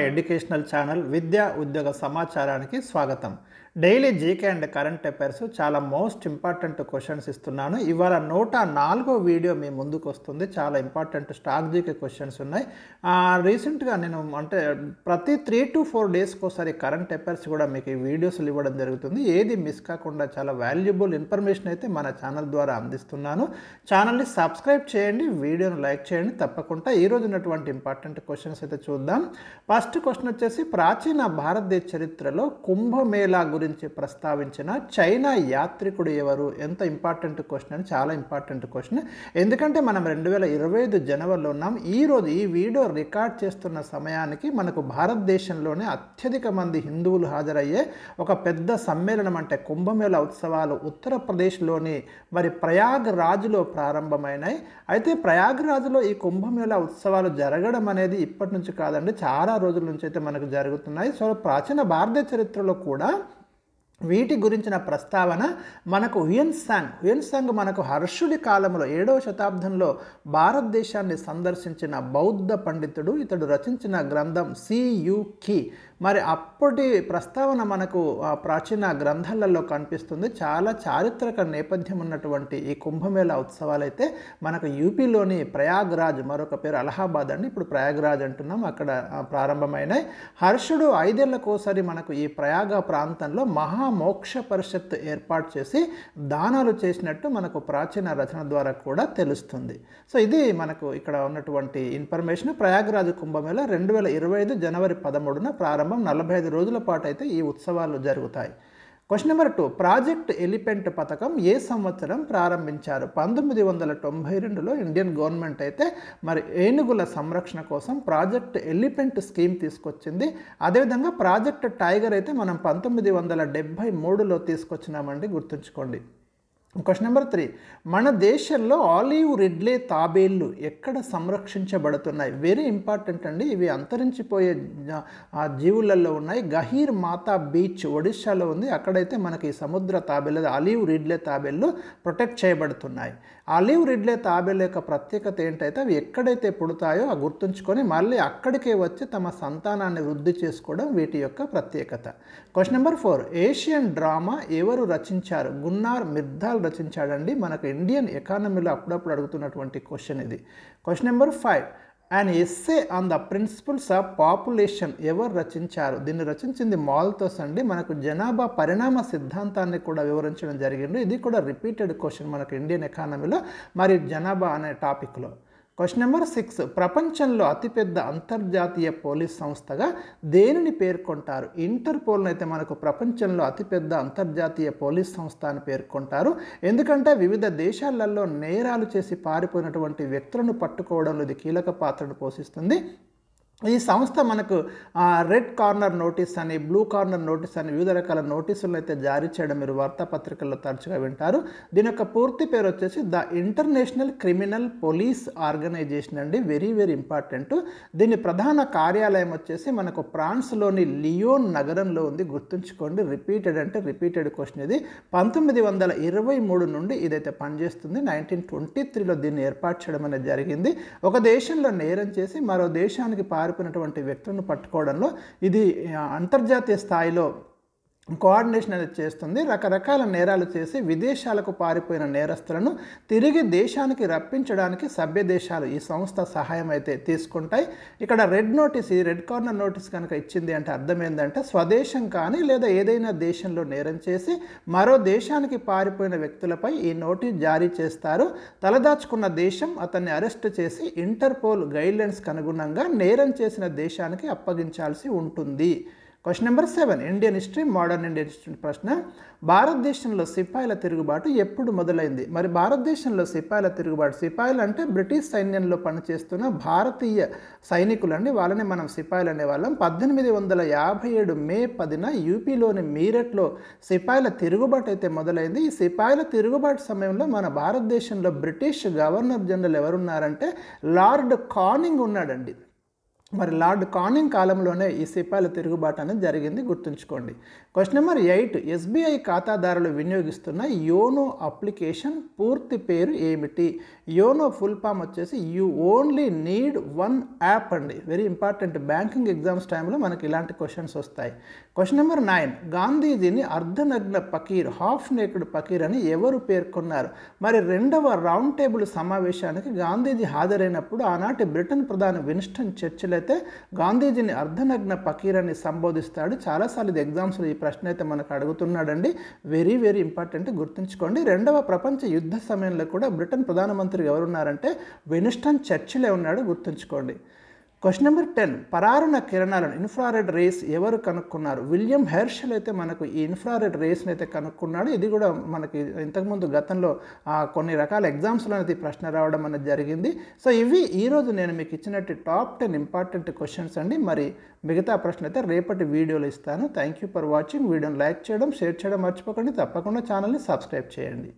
Educational channel విద్యా ఉద్యోగ సమాచారానికి స్వాగతం. Daily GK and current affairs చాలా మోస్ట్ ఇంపార్టెంట్ క్వశ్చన్స్ ఇస్తున్నాను. ఇవాళ 104వ వీడియో మీ ముందుకు వస్తుంది. చాలా ఇంపార్టెంట్ స్టాక్ జీకే క్వశ్చన్స్ ఉన్నాయి. రీసెంట్గా నేను ప్రతి 3 to 4 డేస్కి ఒకసారి కరెంట్ అఫైర్స్ కూడా మీకు ఈ వీడియోస్లు ఇవ్వడం జరుగుతుంది. ఏది మిస్ కాకుండా చాలా వాల్యుబుల్ ఇన్ఫర్మేషన్ అయితే మన ఛానల్ ద్వారా అందిస్తున్నాను. ఛానల్ని సబ్స్క్రైబ్ చేయండి, వీడియోను లైక్ చేయండి. తప్పకుండా ఈరోజు ఉన్నటువంటి ఇంపార్టెంట్ క్వశ్చన్స్ అయితే చూద్దాం. ఫస్ట్ క్వశ్చన్ వచ్చేసి, ప్రాచీన భారతదేశ చరిత్రలో కుంభమేళా గురించి ప్రస్తావించిన చైనా యాత్రికుడు ఎవరు? ఎంత ఇంపార్టెంట్ క్వశ్చన్ అని, చాలా ఇంపార్టెంట్ క్వశ్చన్. ఎందుకంటే మనం 2025 జనవరిలో ఉన్నాం. ఈరోజు ఈ వీడియో రికార్డ్ చేస్తున్న సమయానికి మనకు భారతదేశంలోనే అత్యధిక మంది హిందువులు హాజరయ్యే ఒక పెద్ద సమ్మేళనం అంటే కుంభమేళా ఉత్సవాలు ఉత్తరప్రదేశ్లోని ప్రయాగ్ రాజ్లో ప్రారంభమైనాయి. అయితే ప్రయాగ్ రాజ్లో ఈ కుంభమేళా ఉత్సవాలు జరగడం అనేది ఇప్పటి నుంచి కాదండి, చాలా రోజుల నుంచి అయితే మనకు జరుగుతున్నాయి. సో ప్రాచీన భారతదేశ చరిత్రలో కూడా వీటి గురించిన ప్రస్తావన మనకు హ్యూయన్ సాంగ్ మనకు హర్షుడి కాలంలో 7వ శతాబ్దంలో భారతదేశాన్ని సందర్శించిన బౌద్ధ పండితుడు. ఇతడు రచించిన గ్రంథం సియుకి. అప్పటి ప్రస్తావన మనకు ప్రాచీన గ్రంథాలలో కనిపిస్తుంది. చాలా చారిత్రక నేపథ్యం ఉన్నటువంటి ఈ కుంభమేళా ఉత్సవాలు అయితే మనకు యూపీలోని ప్రయాగ్రాజ్, మరొక పేరు అలహాబాద్ అండి, ఇప్పుడు ప్రయాగ్రాజ్ అంటున్నాం, అక్కడ ప్రారంభమైనాయి. హర్షుడు 5 ఏళ్లకోసారి మనకు ఈ ప్రయాగ ప్రాంతంలో మోక్ష పరిషత్ ఏర్పాటు చేసి దానాలు చేసినట్టు మనకు ప్రాచీన రచన ద్వారా కూడా తెలుస్తుంది. సో ఇది మనకు ఇక్కడ ఉన్నటువంటి ఇన్ఫర్మేషన్. ప్రయాగరాజ్ కుంభమేళా 2025 జనవరి 13న ప్రారంభం. 45 రోజుల పాటు అయితే ఈ ఉత్సవాలు జరుగుతాయి. క్వశ్చన్ నెంబర్ 2, ప్రాజెక్ట్ ఎలిఫెంట్ పథకం ఏ సంవత్సరం ప్రారంభించారు? 1992లో ఇండియన్ గవర్నమెంట్ అయితే ఏనుగుల సంరక్షణ కోసం ప్రాజెక్ట్ ఎలిఫెంట్ స్కీమ్ తీసుకొచ్చింది. అదేవిధంగా ప్రాజెక్ట్ టైగర్ అయితే మనం 1973లో తీసుకొచ్చినామండి, గుర్తుంచుకోండి. క్వశ్చన్ నెంబర్ 3, మన దేశంలో ఆలివ్ రిడ్లే తాబేళ్లు ఎక్కడ సంరక్షించబడుతున్నాయి? వెరీ ఇంపార్టెంట్ అండి, ఇవి అంతరించిపోయే జీవులలో ఉన్నాయి. గహీర్ మాతా బీచ్ ఒడిశాలో ఉంది. అక్కడైతే మనకి సముద్ర తాబేలు, ఆలివ్ రిడ్లే తాబేళ్లు ప్రొటెక్ట్ చేయబడుతున్నాయి. ఆలివ్ రిడ్లే తాబేళ్ల యొక్క ప్రత్యేకత ఏంటైతే అవి ఎక్కడైతే పుడతాయో గుర్తుంచుకొని మళ్ళీ అక్కడికే వచ్చి తమ సంతానాన్ని వృద్ధి చేసుకోవడం వీటి యొక్క ప్రత్యేకత. క్వశ్చన్ నెంబర్ 4, ఏషియన్ డ్రామా ఎవరు రచించారు? గున్నార్ మిర్దాల్ రచించాడండి. మనకు ఇండియన్ ఎకానమీలో అప్పుడప్పుడు అడుగుతున్నటువంటి క్వశ్చన్ ఇది. Question number 5, and essay on the principles of population ఎవరు రచించారు? దీన్ని రచించింది మాల్థస్ అండి. మనకు జనాభా పరిణామ సిద్ధాంతాన్ని కూడా వివరించడం జరిగింది. ఇది కూడా రిపీటెడ్ క్వశ్చన్ మనకు ఇండియన్ ఎకానమీలో జనాభా అనే టాపిక్లో. క్వశ్చన్ నెంబర్ 6, ప్రపంచంలో అతిపెద్ద అంతర్జాతీయ పోలీస్ సంస్థగా దేనిని పేర్కొంటారు? ఇంటర్పోల్ని అయితే మనకు ప్రపంచంలో అతిపెద్ద అంతర్జాతీయ పోలీస్ సంస్థ అని పేర్కొంటారు. ఎందుకంటే వివిధ దేశాలలో నేరాలు చేసి పారిపోయినటువంటి వ్యక్తులను పట్టుకోవడంలో ఇది కీలక పాత్రను పోషిస్తుంది. ఈ సంస్థ మనకు రెడ్ కార్నర్ నోటీస్ అని, బ్లూ కార్నర్ నోటీస్ అని వివిధ రకాల నోటీసులను అయితే జారీ చేయడం మీరు వార్తాపత్రికల్లో తరచుగా వింటారు. దీని యొక్క పూర్తి పేరు వచ్చేసి the International Criminal Police Organization అండి. Very very important. దీని ప్రధాన కార్యాలయం వచ్చేసి మనకు ఫ్రాన్స్లోని లియోన్ నగరంలో ఉంది, గుర్తుంచుకోండి. రిపీటెడ్ అంటే రిపీటెడ్ క్వశ్చన్ ఇది. 1923 నుండి ఇదైతే పనిచేస్తుంది. 1923లో దీన్ని ఏర్పాటు చేయడం అనేది జరిగింది. ఒక దేశంలో నేరం చేసి మరో దేశానికి పారిపోయినటువంటి వ్యక్తులను పట్టుకోవడంలో ఇది అంతర్జాతీయ స్థాయిలో కోఆర్డినేషన్ అనేది చేస్తుంది. రకరకాల నేరాలు చేసి విదేశాలకు పారిపోయిన నేరస్తులను తిరిగి దేశానికి రప్పించడానికి సభ్య దేశాలు ఈ సంస్థ సహాయం అయితే తీసుకుంటాయి. ఇక్కడ రెడ్ కార్నర్ నోటీస్ కనుక ఇచ్చింది అంటే అర్థం ఏంటంటే స్వదేశం కానీ లేదా ఏదైనా దేశంలో నేరం చేసి మరో దేశానికి పారిపోయిన వ్యక్తులపై ఈ నోటీస్ జారీ చేస్తారు. తలదాచుకున్న దేశం అతన్ని అరెస్ట్ చేసి ఇంటర్పోల్ గైడ్లైన్స్కి అనుగుణంగా నేరం చేసిన దేశానికి అప్పగించాల్సి ఉంటుంది. Question number 7, Indian history modern Indian history ప్రశ్న. భారతదేశంలో సిపాయిల తిరుగుబాటు ఎప్పుడు మొదలైంది? భారతదేశంలో సిపాయిలు అంటే బ్రిటిష్ సైన్యంలో పనిచేస్తున్న భారతీయ సైనికులు అండి, వాళ్ళని మనం సిపాయిలు అనేవాళ్ళం. 1857 మే 10న యూపీలోని మీరట్లో సిపాయిల తిరుగుబాటు అయితే మొదలైంది. ఈ సిపాయిల తిరుగుబాటు సమయంలో మన భారతదేశంలో బ్రిటిష్ గవర్నర్ జనరల్ ఎవరున్నారంటే లార్డ్ కానింగ్ ఉన్నాడండి. మరి లార్డ్ కానింగ్ కాలంలోనే ఈ సిపాయిల తిరుగుబాటు అనేది జరిగింది, గుర్తుంచుకోండి. క్వశ్చన్ నెంబర్ 8, ఎస్బీఐ ఖాతాదారులు వినియోగిస్తున్న యోనో అప్లికేషన్ పూర్తి పేరు ఏమిటి? యోనో ఫుల్ ఫామ్ వచ్చేసి you only need one app అండి. వెరీ ఇంపార్టెంట్, బ్యాంకింగ్ ఎగ్జామ్స్ టైంలో మనకి ఇలాంటి క్వశ్చన్స్ వస్తాయి. క్వశ్చన్ నెంబర్ 9, గాంధీజీని అర్ధనగ్న పకీర్, హాఫ్ నేక్డ్ పకీర్ అని ఎవరు పేర్కొన్నారు? మరి 2వ రౌండ్ టేబుల్ సమావేశానికి గాంధీజీ హాజరైనప్పుడు ఆనాటి బ్రిటన్ ప్రధాని విన్స్టన్ చర్చిల్ అయితే గాంధీజీని అర్ధనగ్న పకీర్ అని సంబోధిస్తాడు. చాలాసార్లు ఇది ఎగ్జామ్స్లో ఈ ప్రశ్న అయితే మనకు అడుగుతున్నాడండి. వెరీ వెరీ ఇంపార్టెంట్, గుర్తుంచుకోండి. 2వ ప్రపంచ యుద్ధ సమయంలో కూడా బ్రిటన్ ప్రధానమంత్రి ఎవరున్నారంటే విన్స్టన్ చర్చిలే ఉన్నాడు, గుర్తుంచుకోండి. క్వశ్చన్ నెంబర్ 10, పరారుణ కిరణాలను ఇన్ఫ్రారెడ్ రేస్ ఎవరు కనుక్కున్నారు? విలియం హెర్షల్ అయితే మనకు ఈ ఇన్ఫ్రారెడ్ రేస్ని అయితే కనుక్కున్నాడు. ఇది కూడా మనకి ఇంతకుముందు గతంలో కొన్ని రకాల ఎగ్జామ్స్లో అనేది ప్రశ్న రావడం అనేది జరిగింది. సో ఇవి ఈరోజు నేను మీకు ఇచ్చినట్టు టాప్ 10 ఇంపార్టెంట్ క్వశ్చన్స్ అండి. మరి మిగతా ప్రశ్న అయితే రేపటి వీడియోలో ఇస్తాను. Thank you for watching. వీడియోని లైక్ చేయడం, షేర్ చేయడం మర్చిపోకండి. తప్పకుండా ఛానల్ని సబ్స్క్రైబ్ చేయండి.